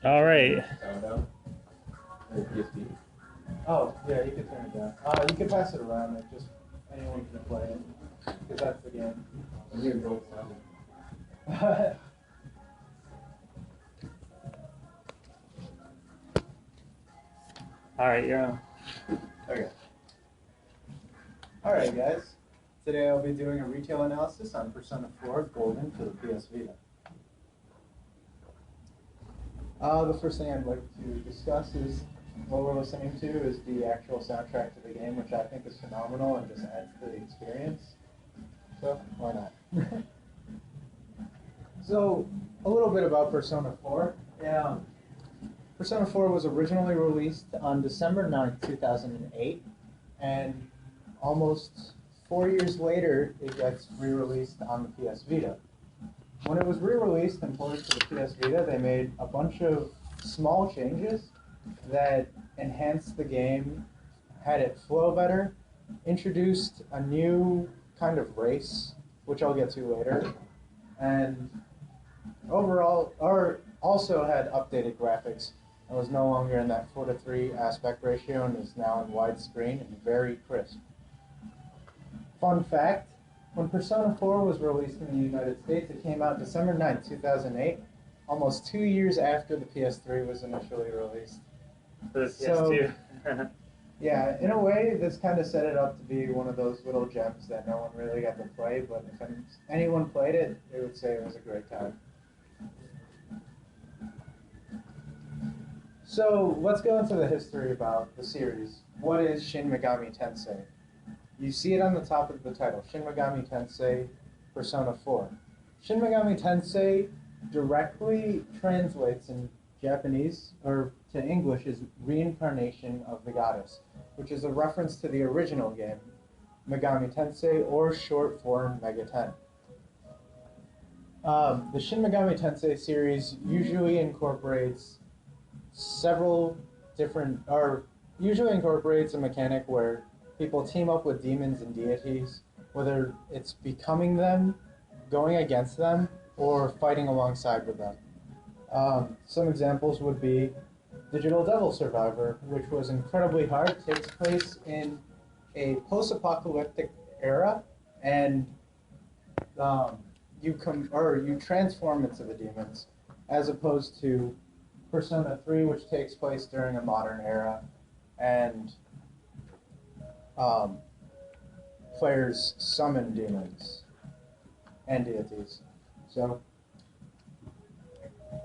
All right. Oh, yeah, you can turn it down. You can pass it around. Like, just anyone can play it. Because that's the game. All right, you're on. Okay. Alright, guys. Today I'll be doing a retail analysis on Persona 4 Golden for the PS Vita. The first thing I'd like to discuss is what we're listening to is the actual soundtrack to the game, which I think is phenomenal and just adds to the experience. So, why not? So, a little bit about Persona 4. Yeah. Persona 4 was originally released on December 9th, 2008, and almost 4 years later, it gets re-released on the PS Vita. When it was re-released and ported to the PS Vita, they made a bunch of small changes that enhanced the game, had it flow better, introduced a new kind of race, which I'll get to later, and overall, or also had updated graphics and was no longer in that 4:3 aspect ratio and is now in widescreen and very crisp. Fun fact, when Persona 4 was released in the United States, it came out December 9th, 2008, almost 2 years after the PS3 was initially released. For the So, PS2. yeah, in a way, this kind of set it up to be one of those little gems that no one really got to play, but if anyone played it, they would say it was a great time. So let's go into the history about the series. What is Shin Megami Tensei? You see it on the top of the title, Shin Megami Tensei Persona 4. Shin Megami Tensei directly translates in Japanese, or to English, is Reincarnation of the Goddess, which is a reference to the original game, Megami Tensei, or short form Mega 10. The Shin Megami Tensei series usually incorporates several different, or usually incorporates a mechanic where people team up with demons and deities, whether it's becoming them, going against them, or fighting alongside with them. Some examples would be Digital Devil Survivor, which was incredibly hard, takes place in a post-apocalyptic era, and you transform into the demons, as opposed to Persona 3, which takes place during a modern era, and players summon demons and deities. So,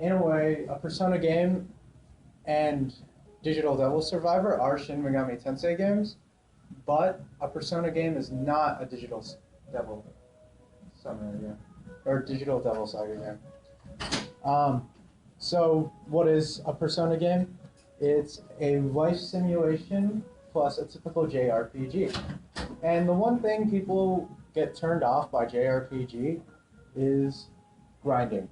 in a way, a Persona game and Digital Devil Survivor are Shin Megami Tensei games, but a Persona game is not a Devil Summoner game, or Digital Devil Saga game. So what is a Persona game? It's a life simulation plus a typical JRPG. And the one thing people get turned off by JRPG is grinding.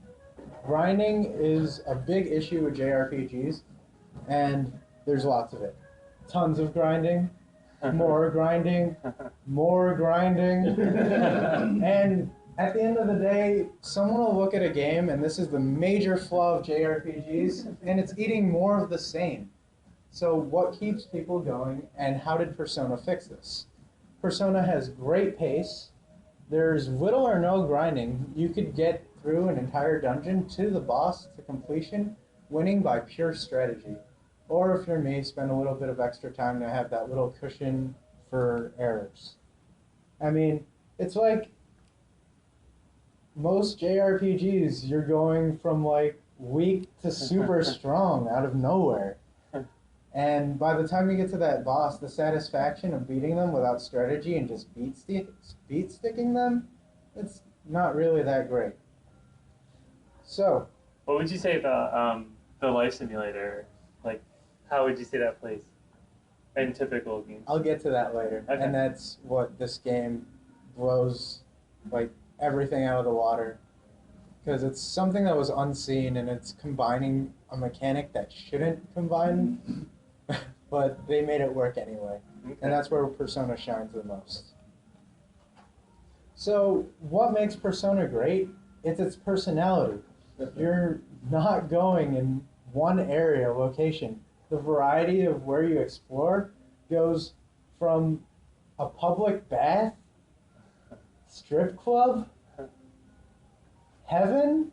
Grinding is a big issue with JRPGs, and there's lots of it. Tons of grinding, more grinding, more grinding, and at the end of the day, someone will look at a game, and this is the major flaw of JRPGs, and it's eating more of the same. So what keeps people going, and how did Persona fix this? Persona has great pace. There's little or no grinding. You could get through an entire dungeon to the boss to completion, winning by pure strategy. Or if you're me, spend a little bit of extra time to have that little cushion for errors. I mean, it's like most JRPGs, you're going from like weak to super strong out of nowhere. And by the time you get to that boss, the satisfaction of beating them without strategy and just beat sticking them, it's not really that great. So, What would you say the life simulator, like, how would you say that plays in typical games? I'll get to that later. Okay. And that's what this game blows like everything out of the water. Because it's something that was unseen and it's combining a mechanic that shouldn't combine, but they made it work anyway. Okay. And that's where Persona shines the most. So, what makes Persona great? It's its personality. You're not going and one area, location. The variety of where you explore goes from a public bath, strip club, heaven,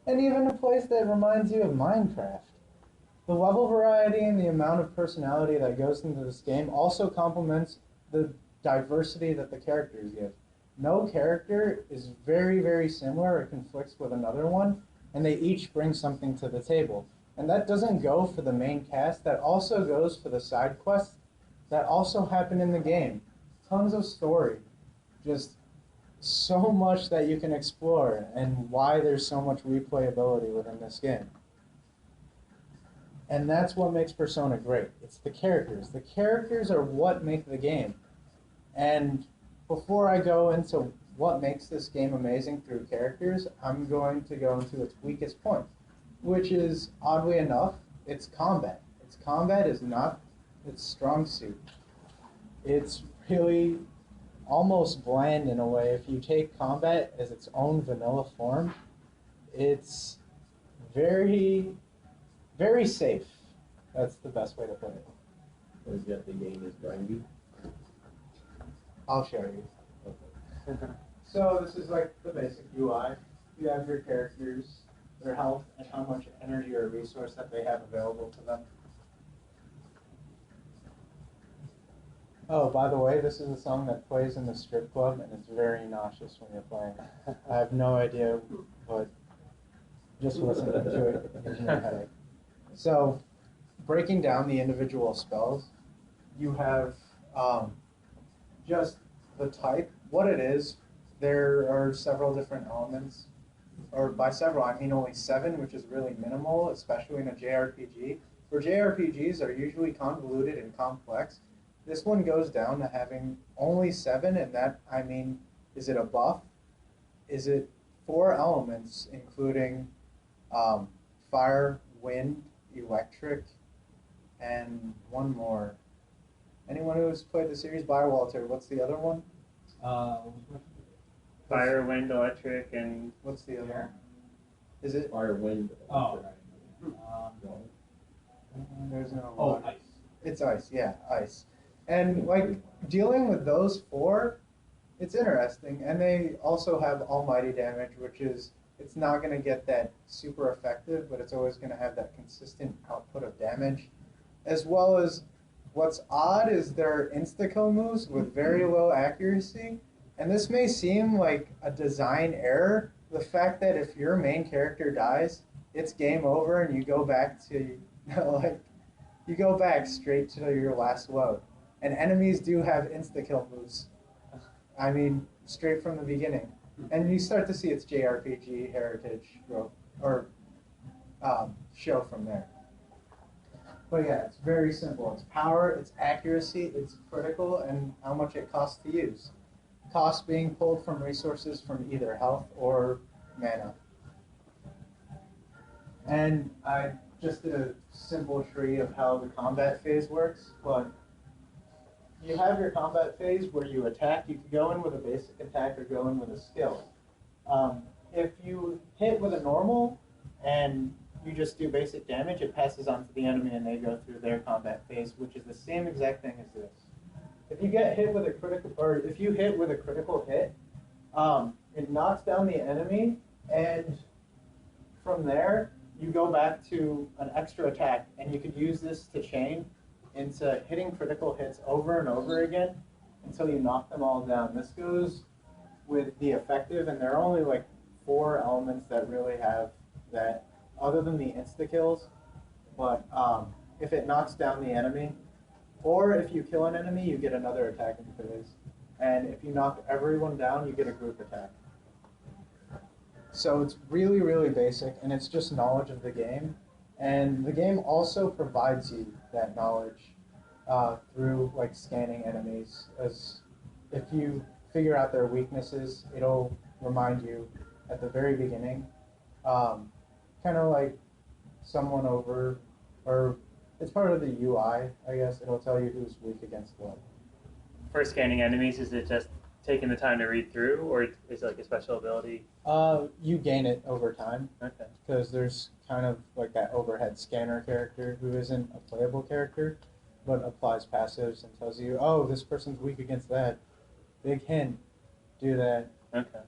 and even a place that reminds you of Minecraft. The level variety and the amount of personality that goes into this game also complements the diversity that the characters give. No character is very, very similar or conflicts with another one, and they each bring something to the table. And that doesn't go for the main cast, that also goes for the side quests that also happen in the game. Tons of story. Just so much that you can explore, and why there's so much replayability within this game. And that's what makes Persona great. It's the characters. The characters are what make the game. And before I go into what makes this game amazing through characters, I'm going to go into its weakest point, which is, oddly enough, its combat. Its combat is not its strong suit. It's really almost bland in a way. If you take combat as its own vanilla form, it's very, very safe. That's the best way to put it. Is that the game is grindy? I'll show you. So this is like the basic UI. You have your characters, their health, and how much energy or resource that they have available to them. Oh, by the way, this is a song that plays in the strip club, and it's very nauseous when you're playing. I have no idea, but just listen to it. It gives me a headache. So, breaking down the individual spells, you have just the type, what it is. There are several different elements, or by several I mean only 7, which is really minimal, especially in a JRPG, where JRPGs are usually convoluted and complex. This one goes down to having only 7, and that, I mean, is it a buff? Is it 4 elements, including fire, wind, electric, and one more. Anyone who's played the series, Walter, what's the other one? Fire, wind, electric, and What's the other one? Is it? Fire, wind. Oh, No. There's no oh, water. ice. It's ice, yeah, ice. And like dealing with those 4, it's interesting. And they also have almighty damage, which is, it's not going to get that super effective, but it's always going to have that consistent output of damage. As well as, what's odd is their insta-kill moves with very low accuracy. And this may seem like a design error. The fact that if your main character dies, it's game over and you go back to, like, you go back straight to your last load. And enemies do have insta-kill moves. I mean, straight from the beginning. And you start to see its JRPG heritage growth, or show from there. But yeah, it's very simple. It's power, it's accuracy, it's critical, and how much it costs to use. Cost being pulled from resources from either health or mana. And I just did a simple tree of how the combat phase works, but you have your combat phase where you attack. You can go in with a basic attack or go in with a skill. If you hit with a normal and you just do basic damage, it passes on to the enemy and they go through their combat phase, which is the same exact thing as this. If you get hit with a critical, or if you hit with a critical hit, it knocks down the enemy, and from there you go back to an extra attack, and you could use this to chain into hitting critical hits over and over again until you knock them all down. This goes with the effective, and there are only like 4 elements that really have that, other than the insta-kills. But if it knocks down the enemy, or if you kill an enemy, you get another attack in phase. And if you knock everyone down, you get a group attack. So it's really, really basic, and it's just knowledge of the game. And the game also provides you that knowledge through like scanning enemies. As if you figure out their weaknesses, it'll remind you at the very beginning, kind of like someone over, or it's part of the UI, I guess. It'll tell you who's weak against what. for scanning enemies, is it just taking the time to read through, or is it like a special ability? You gain it over time Okay. because there's kind of like that overhead scanner character who isn't a playable character, but applies passives and tells you, oh, this person's weak against that. Big hint, do that. Okay.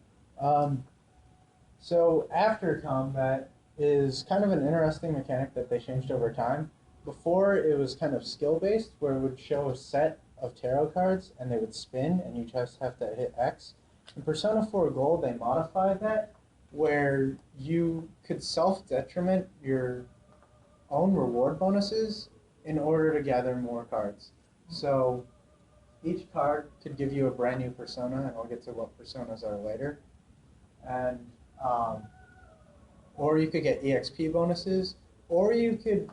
So after combat is kind of an interesting mechanic that they changed over time. Before it was kind of skill based, where it would show a set of tarot cards and they would spin, and you just have to hit X. In Persona 4 Gold, they modified that, where you could self-detriment your own reward bonuses in order to gather more cards. So each card could give you a brand new persona, and I'll get to what personas are later. And or you could get EXP bonuses, or you could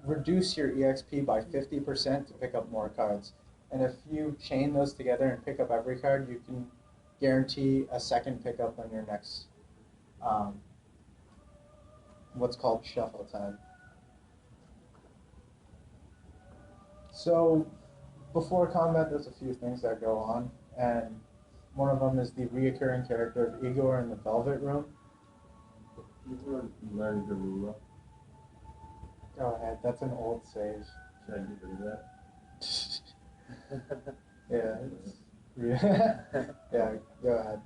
reduce your EXP by 50% to pick up more cards. And if you chain those together and pick up every card, you can guarantee a second pickup on your next what's called shuffle time. So before combat, there's a few things that go on, and one of them is the reoccurring character of Igor in the Velvet Room. You learn Garula. Go ahead, that's an old sage. Should I get rid of that? Yeah, yeah, go ahead.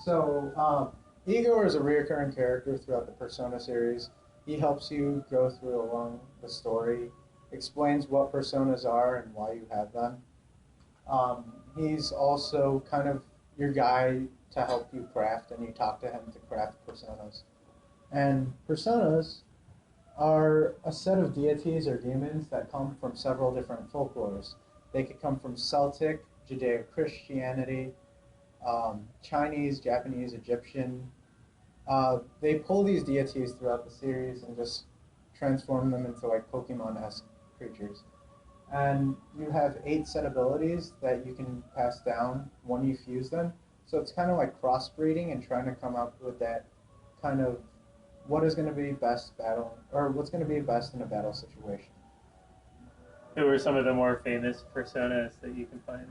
So, Igor is a reoccurring character throughout the Persona series. He helps you go through along the story, explains what personas are and why you have them. He's also kind of your guy to help you craft, and you talk to him to craft personas. And personas are a set of deities or demons that come from several different folklores. They could come from Celtic, Judeo-Christianity, Chinese, Japanese, Egyptian. They pull these deities throughout the series and just transform them into like Pokemon-esque creatures. And you have 8 set abilities that you can pass down when you fuse them. So it's kind of like crossbreeding and trying to come up with that kind of what is going to be best battle, or what's going to be best in a battle situation. Who are some of the more famous personas that you can find?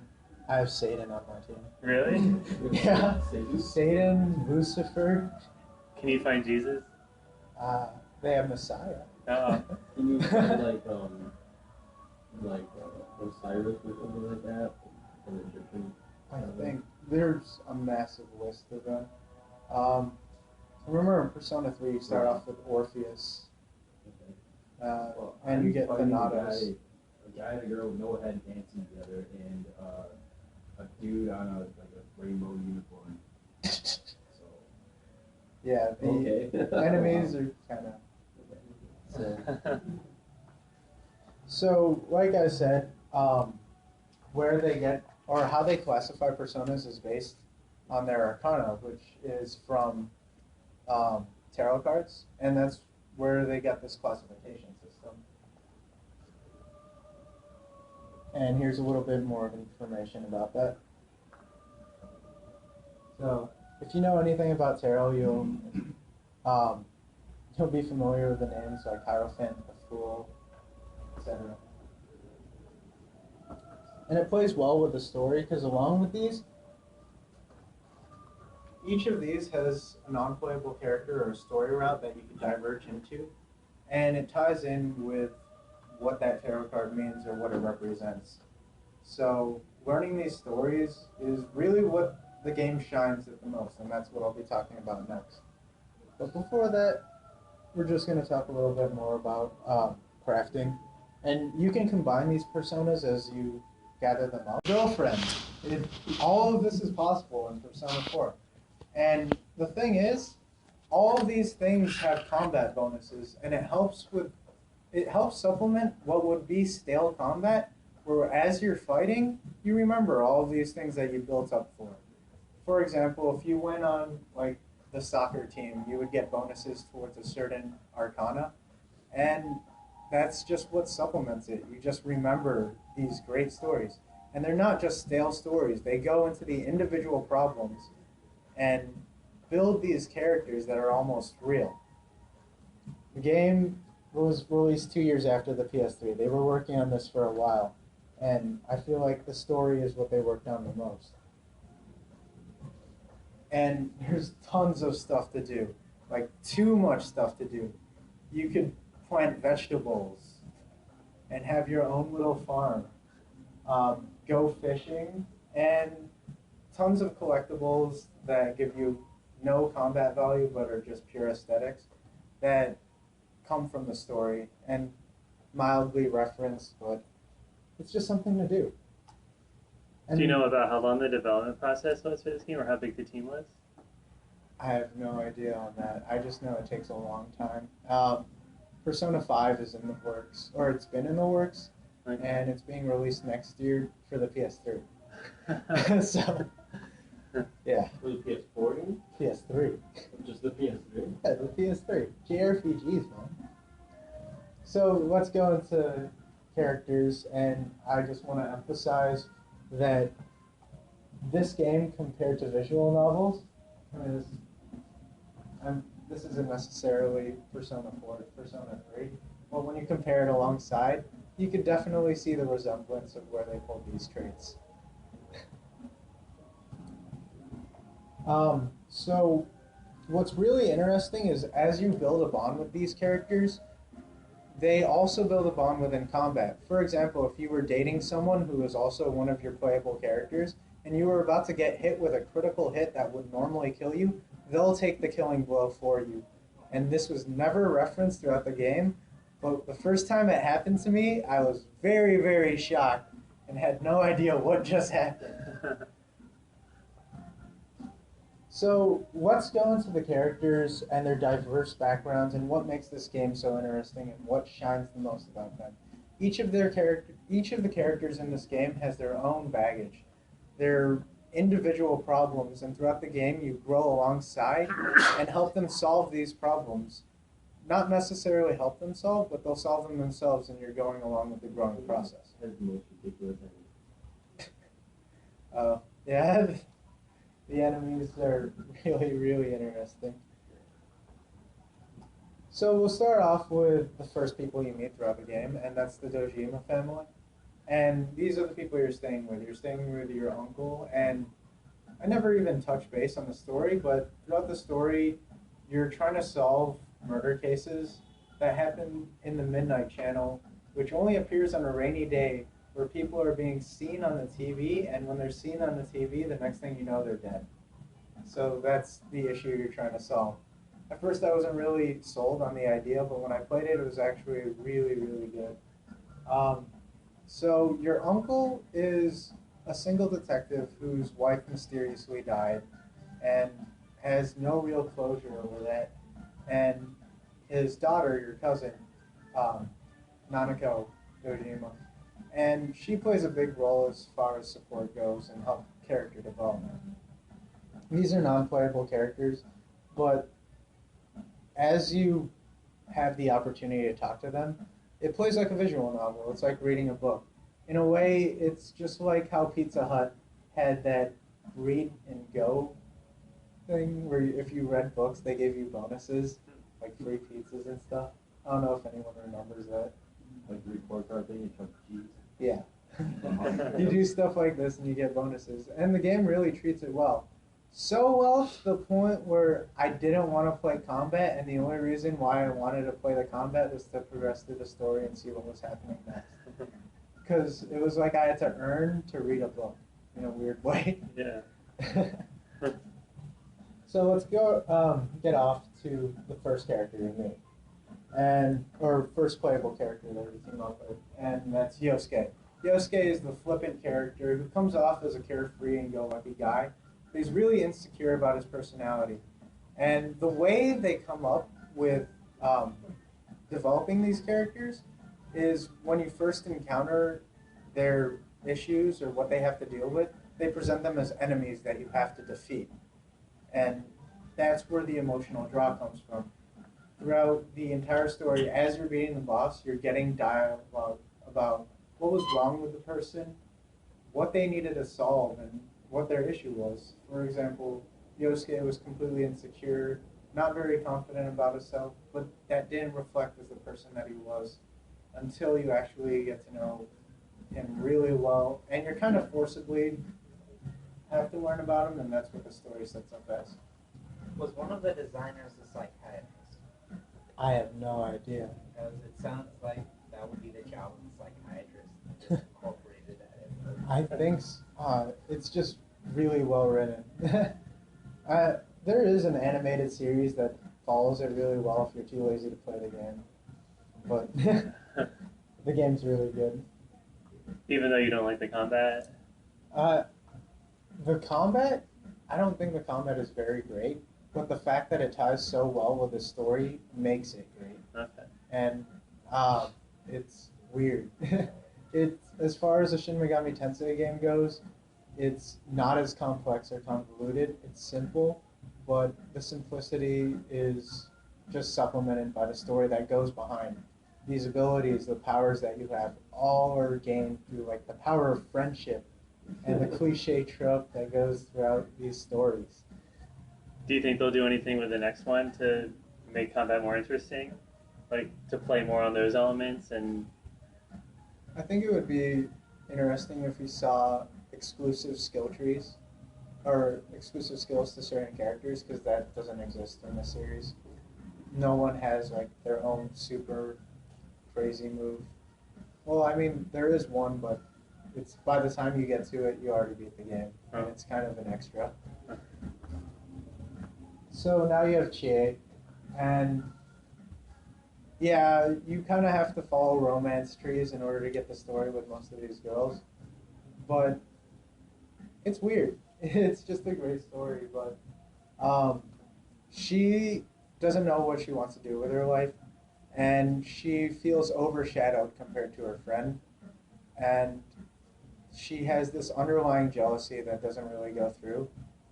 I have Satan on my team. Really? Yeah. Satan? Satan, Lucifer. Can you find Jesus? They have Messiah. Oh. Can you find like Osiris or something like that? An Egyptian? I think there's a massive list of them. Remember in Persona 3 you start off with Orpheus, Well, and you get fighting Thanatos. A guy and a girl with no head dancing together, and a dude on a rainbow unicorn. So Yeah, the okay. enemies are kind of... So, like I said, where they get, or how they classify personas is based on their arcana, which is from tarot cards, and that's where they get this classification system. And here's a little bit more of information about that. So, if you know anything about tarot, you'll be familiar with the names like Hierophant, the Fool, etc. And it plays well with the story because along with these, each of these has a non-playable character or a story route that you can diverge into, and it ties in with what that tarot card means or what it represents. So learning these stories is really what the game shines at the most, and that's what I'll be talking about next. But before that, we're just going to talk a little bit more about crafting. And you can combine these personas as you gather them up. Girlfriend. All of this is possible in Persona 4. And the thing is, all of these things have combat bonuses, and it helps supplement what would be stale combat, where as you're fighting, you remember all of these things that you built up for. For example, if you went on like the soccer team, you would get bonuses towards a certain arcana, and that's just what supplements it. You just remember these great stories. And they're not just stale stories. They go into the individual problems and build these characters that are almost real. The game was released 2 years after the PS3. They were working on this for a while. And I feel like the story is what they worked on the most. And there's tons of stuff to do, like too much stuff to do. You could plant vegetables and have your own little farm, go fishing, and tons of collectibles that give you no combat value but are just pure aesthetics that come from the story and mildly referenced, but it's just something to do. And Do you know about how long the development process was for this game, or how big the team was? I have no idea on that. I just know it takes a long time. Persona 5 is in the works, or it's been in the works, Okay. and it's being released next year for the PS3. So, yeah, For the PS4 game? PS3. Or just the PS3? Yeah, the PS3. JRPGs, man. So let's go into characters, and I just want to emphasize that this game, compared to visual novels, is this isn't necessarily Persona 4, Persona 3, but when you compare it alongside, you could definitely see the resemblance of where they pulled these traits. So what's really interesting is as you build a bond with these characters, they also build a bond within combat. For example, if you were dating someone who was also one of your playable characters, and you were about to get hit with a critical hit that would normally kill you, they'll take the killing blow for you. And this was never referenced throughout the game, but the first time it happened to me, I was very, very shocked and had no idea what just happened. So let's go into the characters and their diverse backgrounds and what makes this game so interesting and what shines the most about them. Each of the characters in this game has their own baggage, their individual problems, and throughout the game you grow alongside and help them solve these problems. Not necessarily help them solve, but they'll solve them themselves, and you're going along with the growing process. That's the most ridiculous Yeah. The enemies are really, really interesting. So we'll start off with the first people you meet throughout the game, and that's the Dojima family. And these are the people you're staying with. You're staying with your uncle, and I never even touched base on the story, but throughout the story, you're trying to solve murder cases that happen in the Midnight Channel, which only appears on a rainy day where people are being seen on the TV, and when they're seen on the TV, the next thing you know, they're dead. So that's the issue you're trying to solve. At first, I wasn't really sold on the idea, but when I played it, it was actually really, really good. So your uncle is a single detective whose wife mysteriously died and has no real closure over that. And his daughter, your cousin, Nanako Dojima, and she plays a big role as far as support goes and help character development. These are non-playable characters, but as you have the opportunity to talk to them, it plays like a visual novel. It's like reading a book. In a way, it's just like how Pizza Hut had that read and go thing where if you read books, they gave you bonuses, like free pizzas and stuff. I don't know if anyone remembers that. Like the report card thing in Chuck E. Cheese. Yeah. You do stuff like this and you get bonuses. And the game really treats it well. So well to the point where I didn't want to play combat, and the only reason why I wanted to play the combat was to progress through the story and see what was happening next. Because it was like I had to earn to read a book in a weird way. Yeah. So let's go get off to the first character you meet, or first playable character that we team up with, and that's Yosuke. Yosuke is the flippant character who comes off as a carefree and go-lucky guy, but he's really insecure about his personality. And the way they come up with developing these characters is when you first encounter their issues or what they have to deal with, they present them as enemies that you have to defeat. And that's where the emotional draw comes from. Throughout the entire story, as you're beating the boss, you're getting dialogue about what was wrong with the person, what they needed to solve, and what their issue was. For example, Yosuke was completely insecure, not very confident about himself, but that didn't reflect as the person that he was until you actually get to know him really well, and you're kind of forcibly have to learn about him, and that's what the story sets up as. Was one of the designers a psychiatrist? I have no idea. Because it sounds like that would be the job of a psychiatrist. Just incorporated that in. I think it's just really well written. There is an animated series that follows it really well if you're too lazy to play the game, but the game's really good. Even though you don't like the combat. The combat, I don't think the combat is very great, but the fact that it ties so well with the story makes it great. Okay. And it's weird. It's as far as a Shin Megami Tensei game goes, it's not as complex or convoluted. It's simple, but the simplicity is just supplemented by the story that goes behind. These abilities, the powers that you have, all are gained through like the power of friendship and the cliche trope that goes throughout these stories. Do you think they'll do anything with the next one to make combat more interesting? Like to play more on those elements and I think it would be interesting if we saw exclusive skill trees or exclusive skills to certain characters because that doesn't exist in the series. No one has like their own super crazy move. Well, I mean, there is one, but it's by the time you get to it, you already beat the game, and it's kind of an extra. So now you have Chie, and yeah, you kind of have to follow romance trees in order to get the story with most of these girls, but it's weird. It's just a great story, but she doesn't know what she wants to do with her life, and she feels overshadowed compared to her friend, and she has this underlying jealousy that doesn't really go through,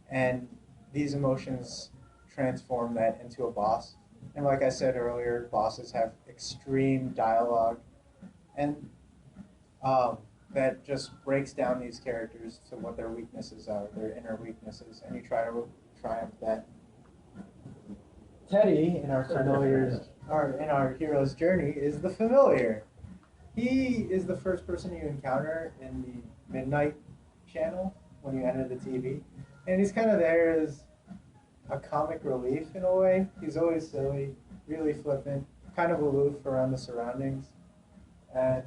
and these emotions transform that into a boss. And like I said earlier, bosses have extreme dialogue, and that just breaks down these characters to what their weaknesses are, their inner weaknesses, and you try to triumph that. Teddy, in our in our hero's journey, is the familiar. He is the first person you encounter in the Midnight Channel when you enter the TV, and he's kind of there as a comic relief in a way. He's always silly, really flippant, kind of aloof around the surroundings, and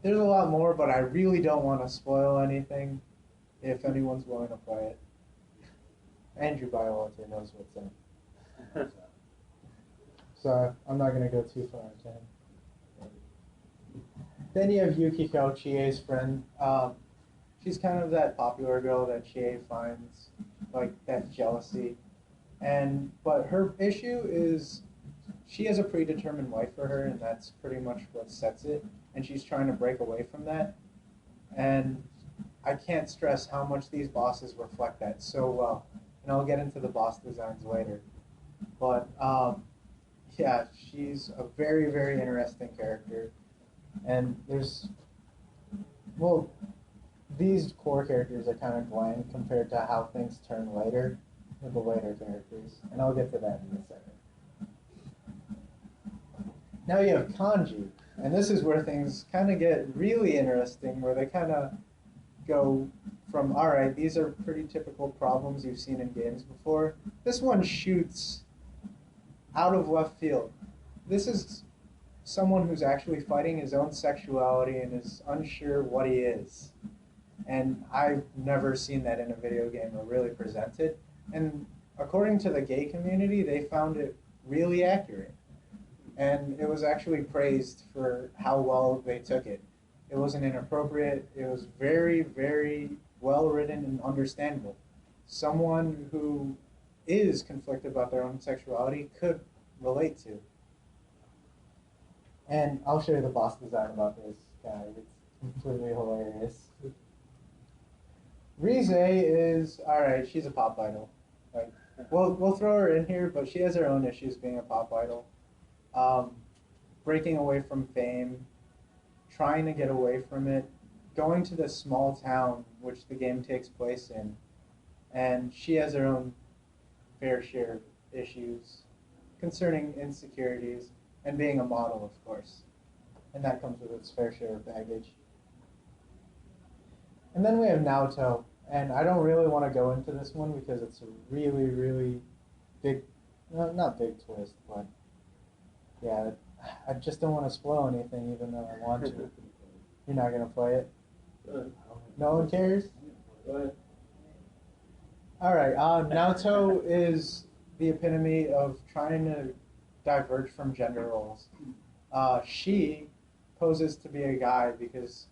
there's a lot more, but I really don't want to spoil anything if anyone's willing to play it. Andrew Biolta knows what's in. So I'm not going to go too far into him. Then you have Yukiko, Chie's friend. She's kind of that popular girl that Chie finds, like that jealousy. But her issue is she has a predetermined life for her, and that's pretty much what sets it. And she's trying to break away from that. And I can't stress how much these bosses reflect that so well. And I'll get into the boss designs later. But yeah, she's a very, very interesting character. And these core characters are kind of bland compared to how things turn later with the later characters. And I'll get to that in a second. Now you have Kanji. And this is where things kind of get really interesting, where they kind of go from, all right, these are pretty typical problems you've seen in games before. This one shoots out of left field. This is someone who's actually fighting his own sexuality and is unsure what he is. And I've never seen that in a video game or really presented. And according to the gay community, they found it really accurate. And it was actually praised for how well they took it. It wasn't inappropriate. It was very, very well written and understandable. Someone who is conflicted about their own sexuality could relate to. And I'll show you the boss design about this guy. It's completely hilarious. Rize is, alright, she's a pop idol. Like, we'll throw her in here, but she has her own issues being a pop idol. Breaking away from fame, trying to get away from it, going to this small town which the game takes place in, and she has her own fair share of issues concerning insecurities and being a model, of course. and that comes with its fair share of baggage. And then we have Naoto, and I don't really want to go into this one because it's a really, really big, no, not big twist, but yeah, I just don't want to spoil anything even though I want to. You're not going to play it? No one cares? Alright, Naoto is the epitome of trying to diverge from gender roles. She poses to be a guy because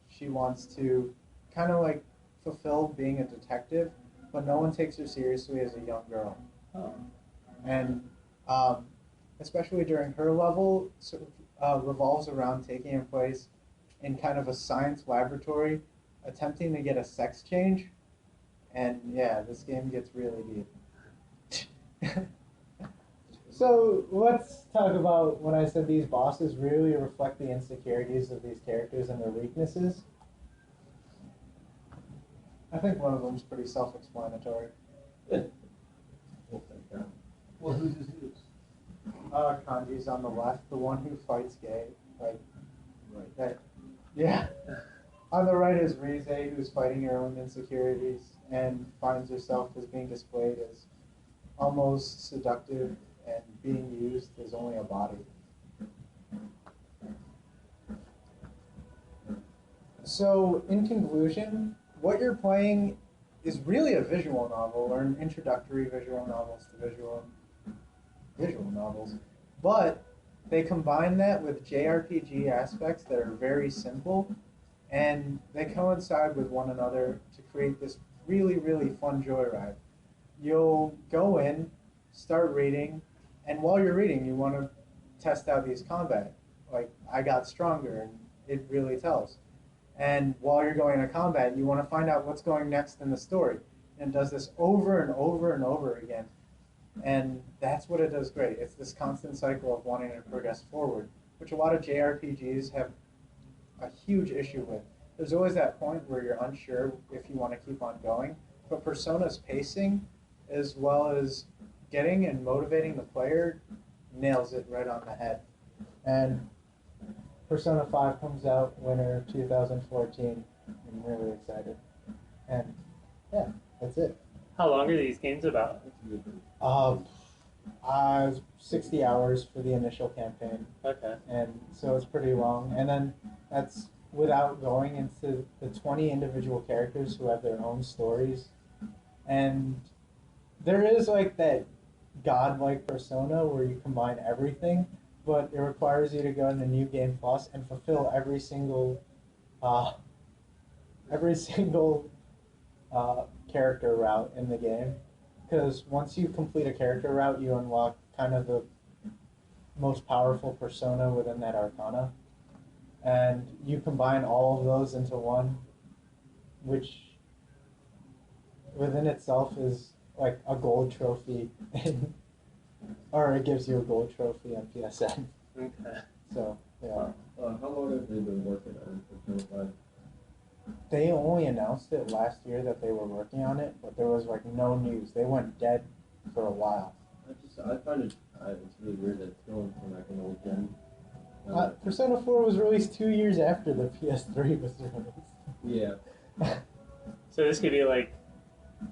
she wants to kind of like fulfill being a detective, but no one takes her seriously as a young girl. Oh. And especially during her level, sort of, revolves around taking place in kind of a science laboratory, attempting to get a sex change. And yeah, this game gets really deep. So let's talk about when I said these bosses really reflect the insecurities of these characters and their weaknesses. I think one of them's pretty self-explanatory. Well, who's this? Kanji's on the left, the one who fights gay. Like, Right. that, yeah. On the right is Rize, who's fighting her own insecurities and finds herself as being displayed as almost seductive and being used as only a body. So, in conclusion, what you're playing is really a visual novel or an introductory visual novels to visual novels, but they combine that with JRPG aspects that are very simple, and they coincide with one another to create this really, really fun joyride. You'll go in, start reading, and while you're reading, you want to test out these combat. Like, I got stronger, and it really tells. And while you're going into combat, you want to find out what's going next in the story. And it does this over and over and over again. And that's what it does great. It's this constant cycle of wanting to progress forward, which a lot of JRPGs have a huge issue with. There's always that point where you're unsure if you want to keep on going, but Persona's pacing, as well as getting and motivating the player, nails it right on the head. And Persona 5 comes out winter 2014. I'm really excited. And yeah, that's it. How long are these games about? 60 hours for the initial campaign. Okay. And so it's pretty long. And then that's without going into the 20 individual characters who have their own stories. And there is like that godlike Persona where you combine everything, but it requires you to go into New Game Plus and fulfill every single character route in the game. Because once you complete a character route, you unlock kind of the most powerful persona within that arcana. And you combine all of those into one, which within itself is like a gold trophy, or it gives you a gold trophy on PSN. Okay. So, yeah. How long have they been working on Persona 5? They only announced it last year that they were working on it, but there was like no news. They went dead for a while. I find it it's really weird that it's going from like an old gen. Persona 4 was released 2 years after the PS3 was released. Yeah. So this could be like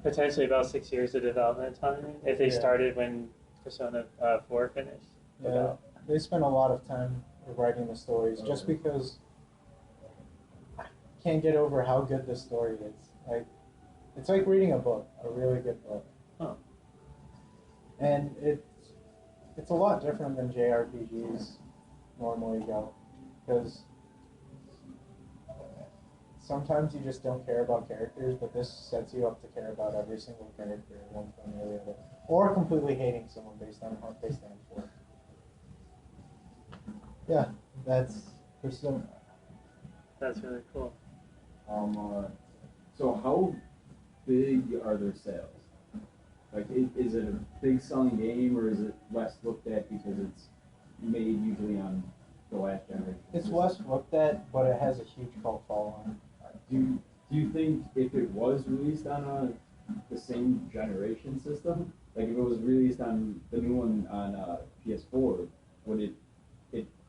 potentially about 6 years of development time if they started when Persona 4 finished. Yeah, they spent a lot of time writing the stories just because I can't get over how good the story is. Like, it's like reading a book, a really good book. Huh. And it's a lot different than JRPGs normally go, because sometimes you just don't care about characters, but this sets you up to care about every single character in one form or the other, or completely hating someone based on what they stand for. Yeah, that's Persona. That's really cool. So how big are their sales? Like, is it a big selling game, or is it less looked at because it's made usually on the last generation? It's less looked at, but it has a huge cult following. Do you think if it was released on the same generation system, like if it was released on the new one on PS4, would it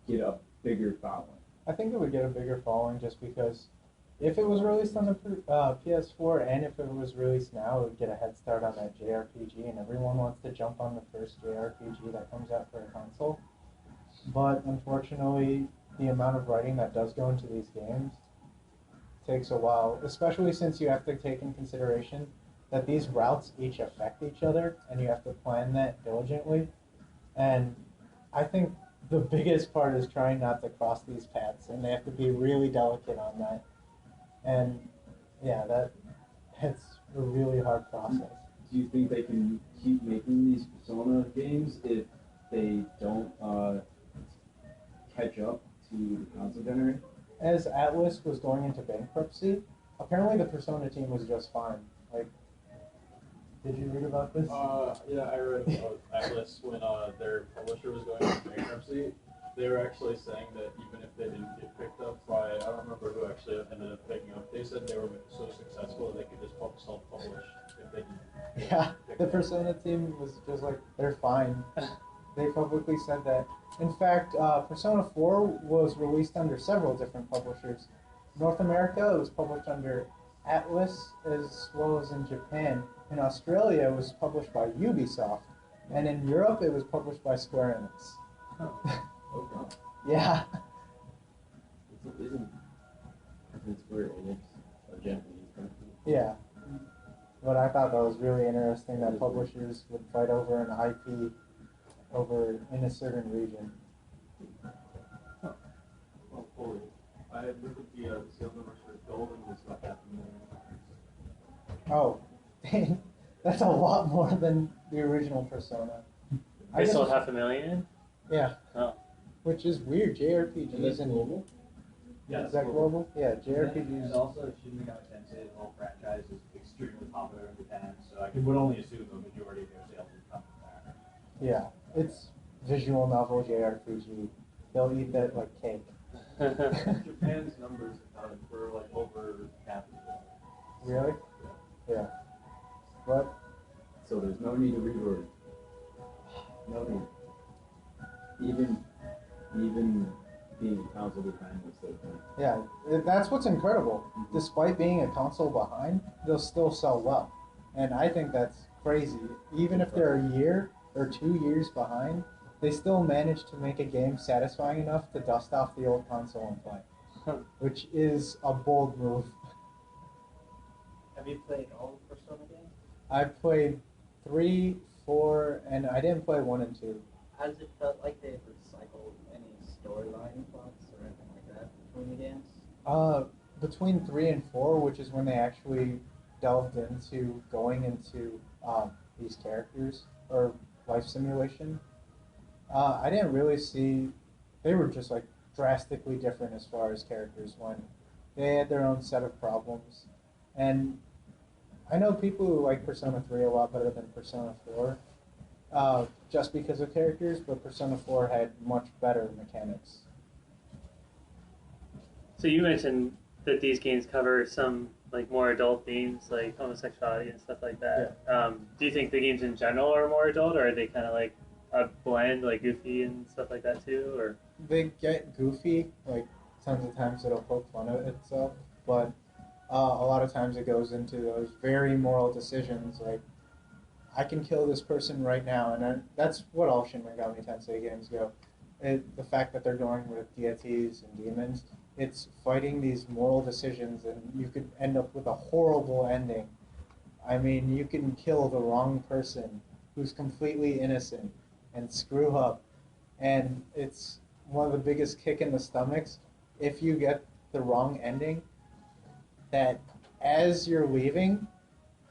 get a bigger following? I think it would get a bigger following just because if it was released on the PS4 and if it was released now, it would get a head start on that JRPG, and everyone wants to jump on the first JRPG that comes out for a console. But unfortunately, the amount of writing that does go into these games takes a while, especially since you have to take in consideration that these routes each affect each other, and you have to plan that diligently. And I think the biggest part is trying not to cross these paths, and they have to be really delicate on that. And yeah, that's a really hard process. Do you think they can keep making these Persona games if they don't catch up to the console generation? As Atlas was going into bankruptcy, apparently the Persona team was just fine. Like, did you read about this? Yeah, I read about Atlas when their publisher was going into bankruptcy. They were actually saying that even if they didn't get picked up by, I don't remember who actually ended up picking up, they said they were so successful that they could just self-publish if they didn't. Yeah, the Persona team was just like, they're fine. They publicly said that. In fact, Persona 4 was released under several different publishers. North America, it was published under Atlas, as well as in Japan. In Australia, it was published by Ubisoft. And in Europe, it was published by Square Enix. Okay. Yeah. It's weird. It's a Japanese company. Yeah. But I thought that was really interesting that publishers would fight over an IP over in a certain region. Well, fully. I looked at the sales numbers for Golden was about $500,000. Oh, dang. That's a lot more than the original Persona. They sold 500,000? Yeah. Oh. Which is weird. JRPGs and global? Yeah, is that global? Yeah, JRPGs. And also, Shin Megami Tensei, the whole franchise, is extremely popular in Japan, so I would only assume the majority of their sales would come from there. Yeah, it's visual novel JRPG. They'll eat that like cake. Japan's numbers accounted for like over half of it. Really? Yeah. But So there's no need to reorder. No need. Even being a console behind was still fun. yeah, that's what's incredible. Despite being a console behind, they'll still sell well. And I think that's crazy. Even if they're a year or 2 years behind, they still manage to make a game satisfying enough to dust off the old console and play, which is a bold move. Have you played all the Persona games? I played 3, 4, and I didn't play 1 and 2. How does it felt like they recycled any storyline plots or anything like that between the games? Between 3 and 4, which is when they actually delved into going into these characters or life simulation, I didn't really see. They were just like drastically different as far as characters went. They had their own set of problems, and I know people who like Persona 3 a lot better than Persona 4, just because of characters, but Persona 4 had much better mechanics. So you mentioned that these games cover some like more adult themes like homosexuality and stuff like that. Do you think the games in general are more adult, or are they kind of like a blend, like Goofy and stuff like that too? Or They get goofy, like tons of times it'll poke fun at itself, but a lot of times it goes into those very moral decisions, like I can kill this person right now, and that's what all Shin Megami Tensei games go. The fact that they're going with deities and demons, it's fighting these moral decisions, and you could end up with a horrible ending. I mean, you can kill the wrong person who's completely innocent and screw up, and it's one of the biggest kick in the stomachs if you get the wrong ending, that as you're leaving,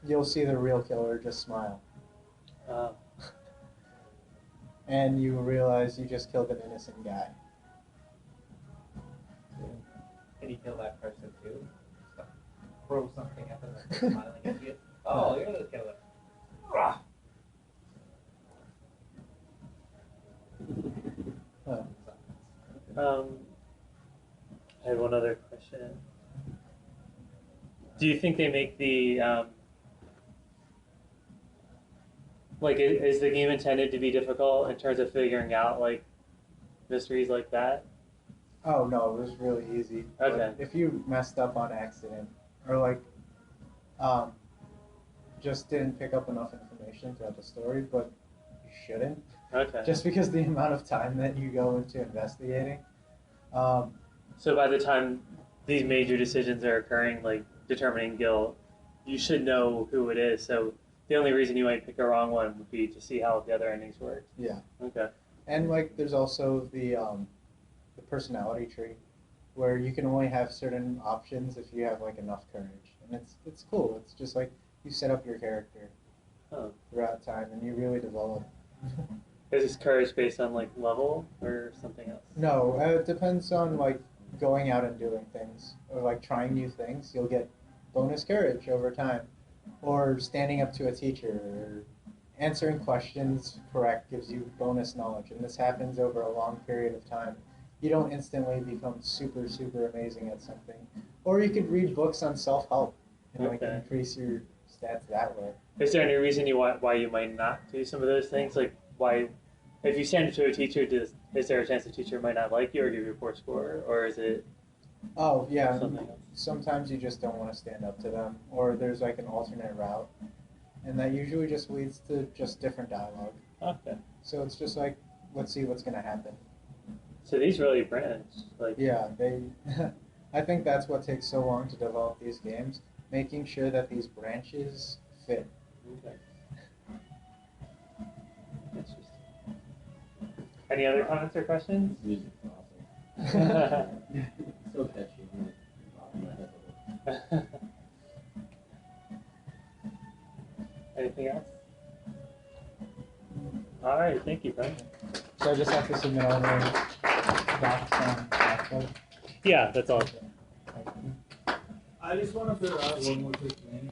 you'll see the real killer just smile. And you realize you just killed an innocent guy. Can you kill that person too? Throw something at them and they're smiling at you. Oh, you're the killer. Rah! Huh. I had one other question. Do you think they make the like is the game intended to be difficult in terms of figuring out like mysteries like that? Oh no, it was really easy. But Okay. if you messed up on accident, or like, um, just didn't pick up enough information throughout the story, but you shouldn't, Okay. just because the amount of time that you go into investigating. Um, So by the time these major decisions are occurring, like determining guilt, you should know who it is. So the only reason you might pick a wrong one would be to see how the other endings work. yeah, Okay. and like, there's also the personality tree, where you can only have certain options if you have like enough courage, and it's cool. It's just like you set up your character Oh. throughout time, and you really develop. Is this courage based on like level or something else? No, it depends on like going out and doing things or like trying new things. You'll get bonus courage over time, or standing up to a teacher, or answering questions correct gives you bonus knowledge, and this happens over a long period of time. You don't instantly become super amazing at something, or you could read books on self help and like Okay. increase your stats that way. Is there any reason why you might not do some of those things? Like why, if you stand up to a teacher, is there a chance the teacher might not like you or give you a poor score, or is it Oh yeah, something else? sometimes you just don't want to stand up to them, or there's like an alternate route, and that usually just leads to just different dialogue. Okay. So it's just like, let's see what's gonna happen. So these really branch. Like Yeah, they. I think that's what takes so long to develop these games, making sure that these branches fit. okay. Interesting. Any other comments or questions? Music's awesome. So catchy. I'm like, wow, my head. Anything else? All right, thank you, Brendan. So I just have to submit all the docs on Blackboard. Yeah, that's all. I just wanted to add one more quick thing.